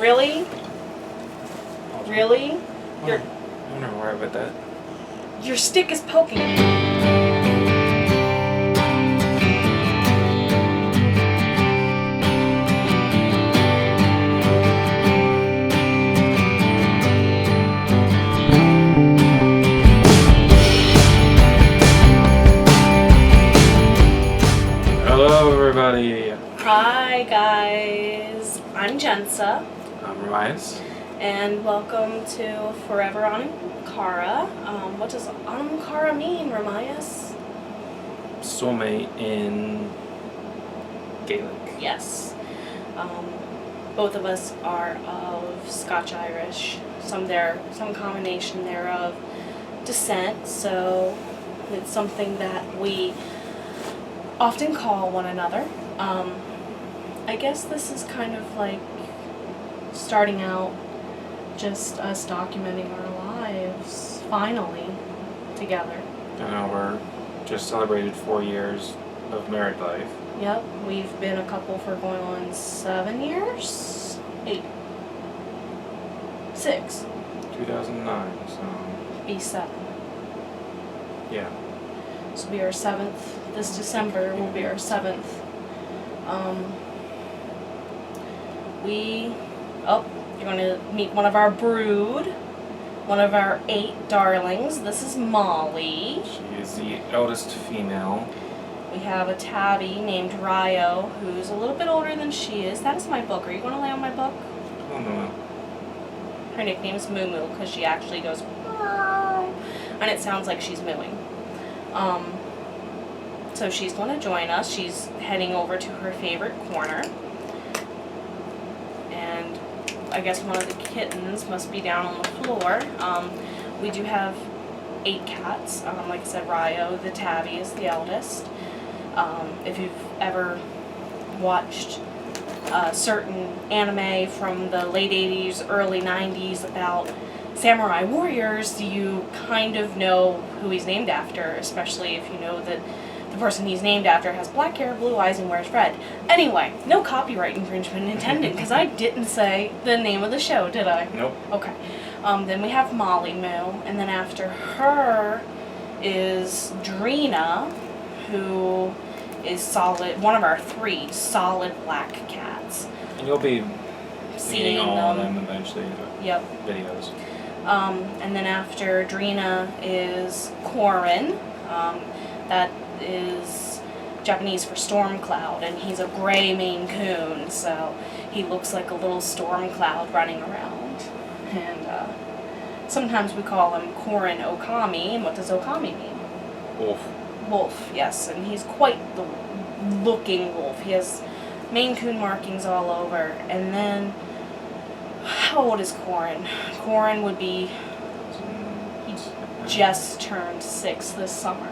Really? Really? I wonder why about that. Your stick is poking me. Hello, everybody. Hi, guys. I'm Jensea. I'm Ramias. And welcome to Forever Anam Cara. What does Anam Cara mean, Ramias? Soulmate in Gaelic. Yes. Both of us are of Scotch-Irish, some combination thereof descent, so it's something that we often call one another. I guess this is kind of like starting out just us documenting our lives, finally, together. I know we're just celebrated 4 years of married life. Yep, we've been a couple for going on 7 years? 8. 6. 2009, so Be 7. yeah. This will be our 7th. This December will be our 7th. You're going to meet one of our brood, one of our 8 darlings. This is Molly. She is the eldest female. We have a tabby named Ryo, who's a little bit older than she is. That is my book. Are you going to lay on my book? Oh no. Her nickname is Moo Moo because she actually goes meow, and it sounds like she's mooing. So she's going to join us. She's heading over to her favorite corner. And I guess one of the kittens must be down on the floor. We do have 8 cats. Like I said, Ryo, the tabby, is the eldest. If you've ever watched a certain anime from the late 80s, early 90s about samurai warriors, you kind of know who he's named after, especially if you know that the person he's named after has black hair, blue eyes, and wears red. Anyway, no copyright infringement intended, because I didn't say the name of the show, did I? Nope. Okay. Then we have Molly Moo, and then after her is Drina, who is one of our 3 solid black cats. And you'll be seeing all of them. them eventually in the Yep. videos. And then after Drina is Corin. That is Japanese for storm cloud, and he's a gray Maine Coon, so he looks like a little storm cloud running around. And sometimes we call him Corin Okami, and what does Okami mean? Wolf. Wolf, yes, and he's quite the looking wolf. He has Maine Coon markings all over. And then, how old is Corin? Corin would be, he just turned 6 this summer.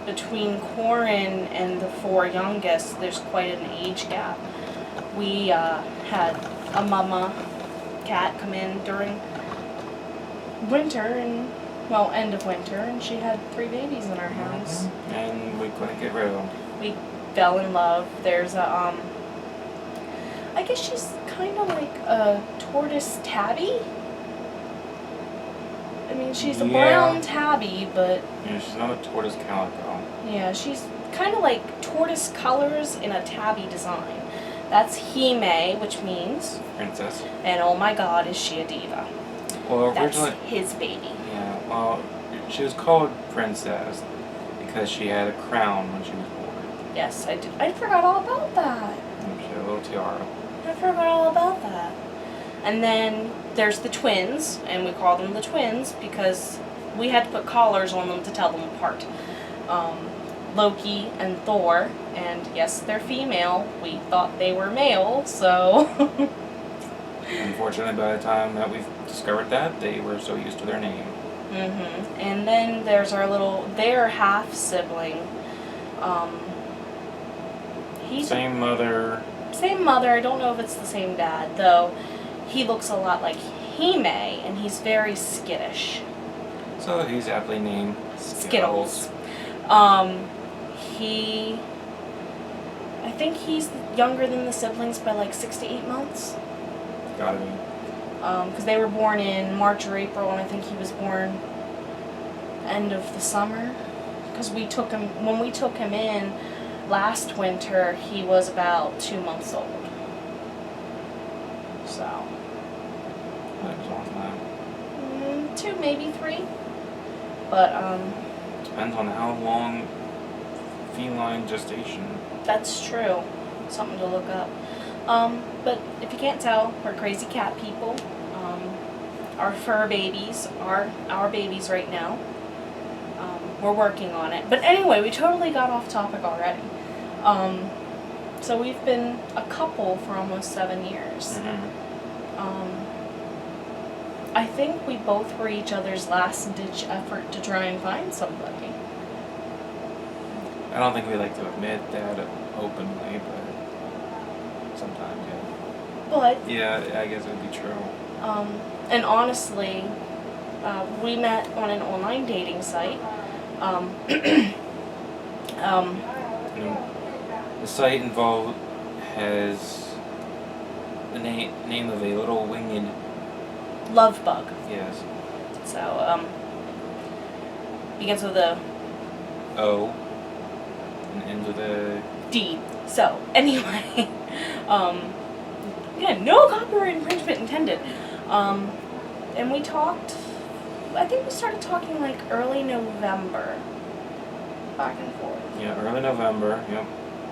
Between Corin and the 4 youngest, there's quite an age gap. We had a mama cat come in during winter, and end of winter, and she had 3 babies in our house. And we couldn't get rid of them. We fell in love. There's a, I guess she's kind of like a tortoise tabby. I mean, she's a brown tabby, but... Yeah, she's not a tortoise calico. Yeah, she's kind of like tortoise colors in a tabby design. That's Hime, which means... Princess. And oh my god, is she a diva. Well, That's originally... his baby. Yeah, well, she was called Princess because she had a crown when she was born. Yes, I did. I forgot all about that. And she had a little tiara. I forgot all about that. And then there's the twins, and we call them the twins because we had to put collars on them to tell them apart. Loki and Thor, and yes, they're female. We thought they were male, so... Unfortunately, by the time that we discovered that, they were so used to their name. And then there's their half-sibling. Same mother. Same mother. I don't know if it's the same dad, though. He looks a lot like Hime, and he's very skittish. So he's aptly named Skittles. I I think he's younger than the siblings by like 6 to 8 months. Gotta be. Because they were born in March or April, and I think he was born end of the summer. Because when we took him in last winter, he was about 2 months old. So. That was on that. 2, maybe 3. But, Depends on how long feline gestation. that's true. Something to look up. But if you can't tell, we're crazy cat people. Our fur babies are our babies right now. We're working on it. But anyway, we totally got off topic already. So we've been a couple for almost 7 years. I think we both were each other's last-ditch effort to try and find somebody. I don't think we like to admit that openly, but sometimes, yeah. But, Yeah, I guess it would be true. and honestly, we met on an online dating site. You know, the site involved has the name of a little winged. Love bug. Yes. So, begins with a O and ends with a D. So, anyway, yeah, no copyright infringement intended. And we talked, I think we started talking like early November, back and forth. yeah, early November. Yep.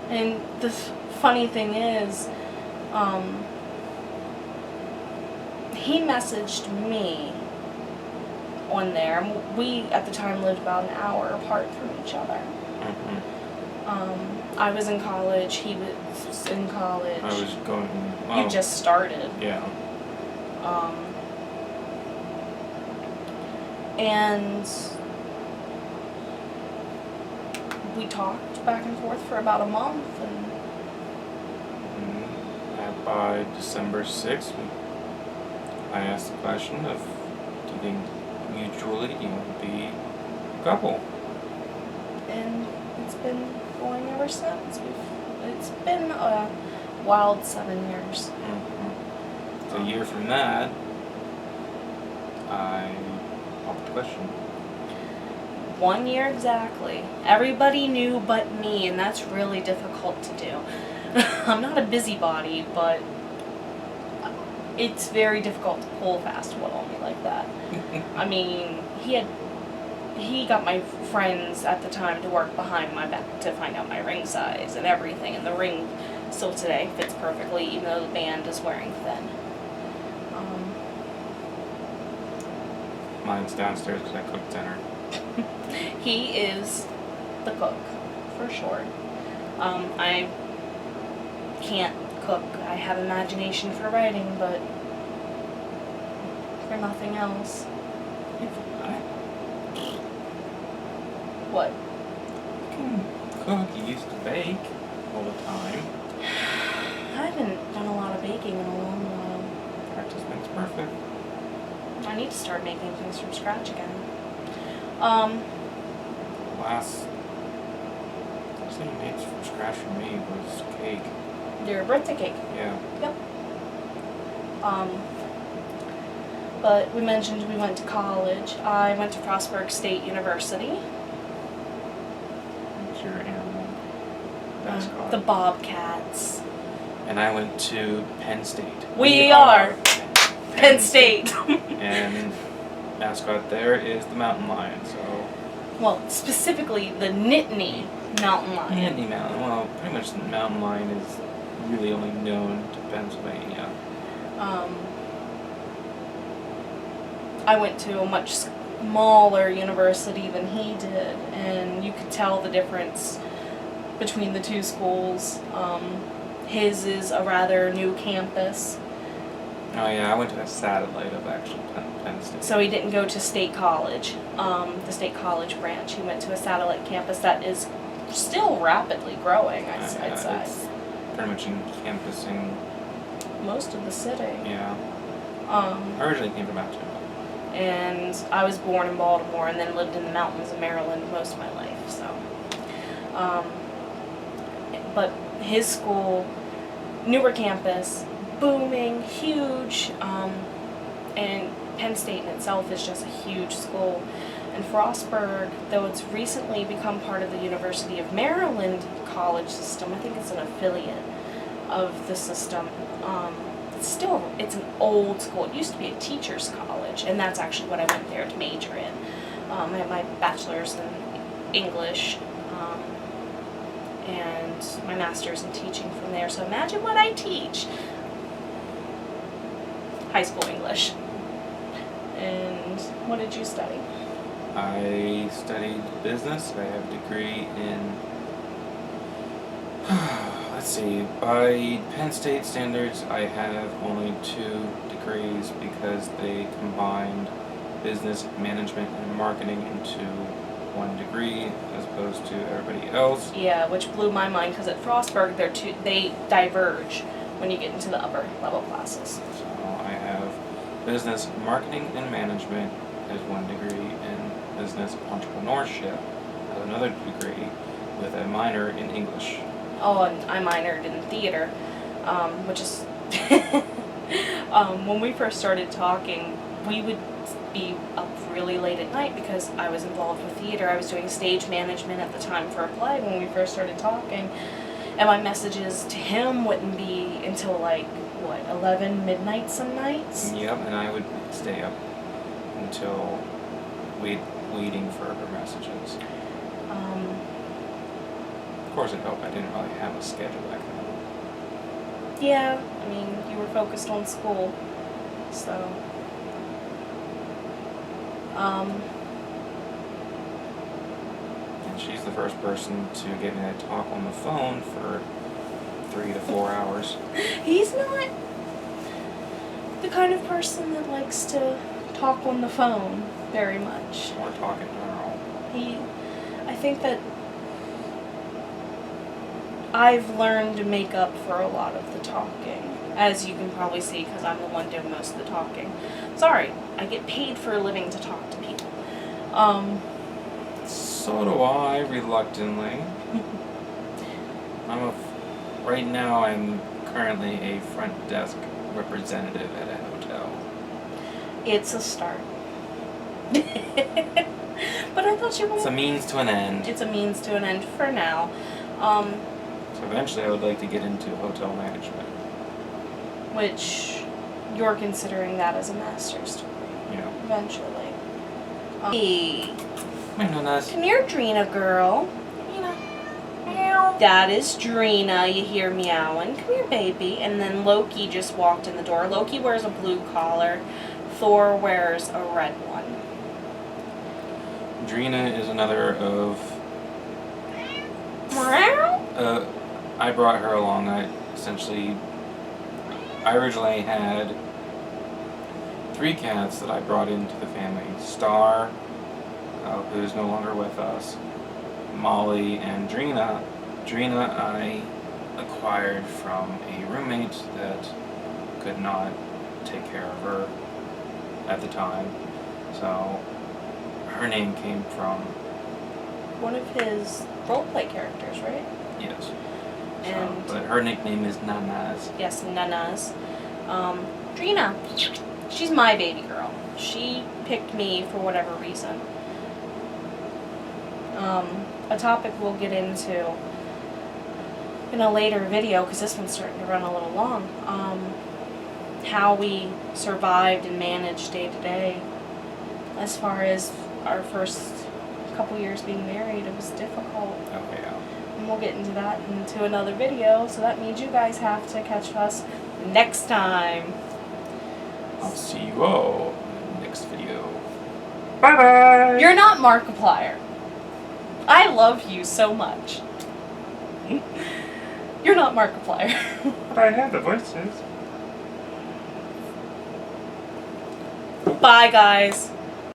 And the funny thing is, he messaged me on there. We, at the time, lived about an hour apart from each other. I was in college, he was in college. I was going. You just started. Yeah. And we talked back and forth for about a month, and by December 6th, I asked the question of, do you think mutually you want to be a couple? and it's been going ever since. It's been a wild 7 years. So a year from that, I popped the question. 1 year exactly. Everybody knew but me, and that's really difficult to do. I'm not a busybody, but it's very difficult to pull fast one on me like that. I mean, he got my friends at the time to work behind my back to find out my ring size and everything, and the ring still today fits perfectly, even though the band is wearing thin. Mine's downstairs because I cooked dinner. He is the cook, for sure. I can't cook. I have imagination for writing, but for nothing else. What? You can cook, you used to bake all the time. I haven't done a lot of baking in a long while. Practice makes perfect. I need to start making things from scratch again. Last thing you made from scratch for me was cake. Your birthday cake. Yeah. Yep. But we mentioned we went to college. I went to Frostburg State University. What's your animal mascot? The Bobcats. And I went to Penn State. We are Penn State. And mascot there is the mountain lion. So. Well, specifically the Nittany mountain lion. Nittany mountain. Well, pretty much the mountain lion is really only known to Pennsylvania. I went to a much smaller university than he did, and you could tell the difference between the two schools. His is a rather new campus. Oh yeah, I went to a satellite of actual Penn State. So he didn't go to State College, the State College branch. He went to a satellite campus that is still rapidly growing, I'd say. It's pretty much encompassing most of the city. Yeah. I originally came from out there. And I was born in Baltimore and then lived in the mountains of Maryland most of my life. So, but his school, newer campus, booming, huge, and Penn State in itself is just a huge school. And Frostburg, though it's recently become part of the University of Maryland college system, I think it's an affiliate of the system. It's an old school. It used to be a teacher's college, and that's actually what I went there to major in. I have my bachelor's in English, and my master's in teaching from there. So imagine what I teach. High school English. And what did you study? I studied business. I have a degree in, let's see, by Penn State standards, I have only 2 degrees because they combined business management and marketing into 1 degree as opposed to everybody else. Yeah, which blew my mind because at Frostburg, they diverge when you get into the upper level classes. So I have business marketing and management as 1 degree and business entrepreneurship as another degree with a minor in English. Oh, and I minored in theater, which is when we first started talking, we would be up really late at night because I was involved with theater. I was doing stage management at the time for a play when we first started talking, and my messages to him wouldn't be until 11 midnight some nights. Yep, and I would stay up until waiting for her messages. Of course it helped. I didn't really have a schedule back then. Yeah, I mean, you were focused on school, so. And she's the first person to get me to talk on the phone for 3 to 4 hours. He's not the kind of person that likes to talk on the phone very much. Or talk in general. I think that I've learned to make up for a lot of the talking, as you can probably see, because I'm the one doing most of the talking. Sorry, I get paid for a living to talk to people. So do I, reluctantly. Right now I'm currently a front desk representative at a hotel. It's a start. But I thought you were... It's a means to an end. It's a means to an end for now. So eventually I would like to get into hotel management. Which you're considering that as a master's degree. Yeah. Eventually. Hey. Come here, Drina girl. Meow. That is Drina. You hear meowing. Come here, baby. And then Loki just walked in the door. Loki wears a blue collar. Thor wears a red one. Drina is another of... Meow. I brought her along. I originally had 3 cats that I brought into the family. Star, who's no longer with us, Molly, and Drina. Drina I acquired from a roommate that could not take care of her at the time. So her name came from... one of his roleplay characters, right? Yes. And but her nickname is Nanas. yes, Nanas. Drina, she's my baby girl. She picked me for whatever reason. A topic we'll get into in a later video, because this one's starting to run a little long. How we survived and managed day to day. As far as our first couple years being married, it was difficult. Oh, yeah. And we'll get into that into another video, so that means you guys have to catch us next time. I'll see you all in the next video. Bye-bye! You're not Markiplier. I love you so much. You're not Markiplier. But I have the voices. Bye, guys.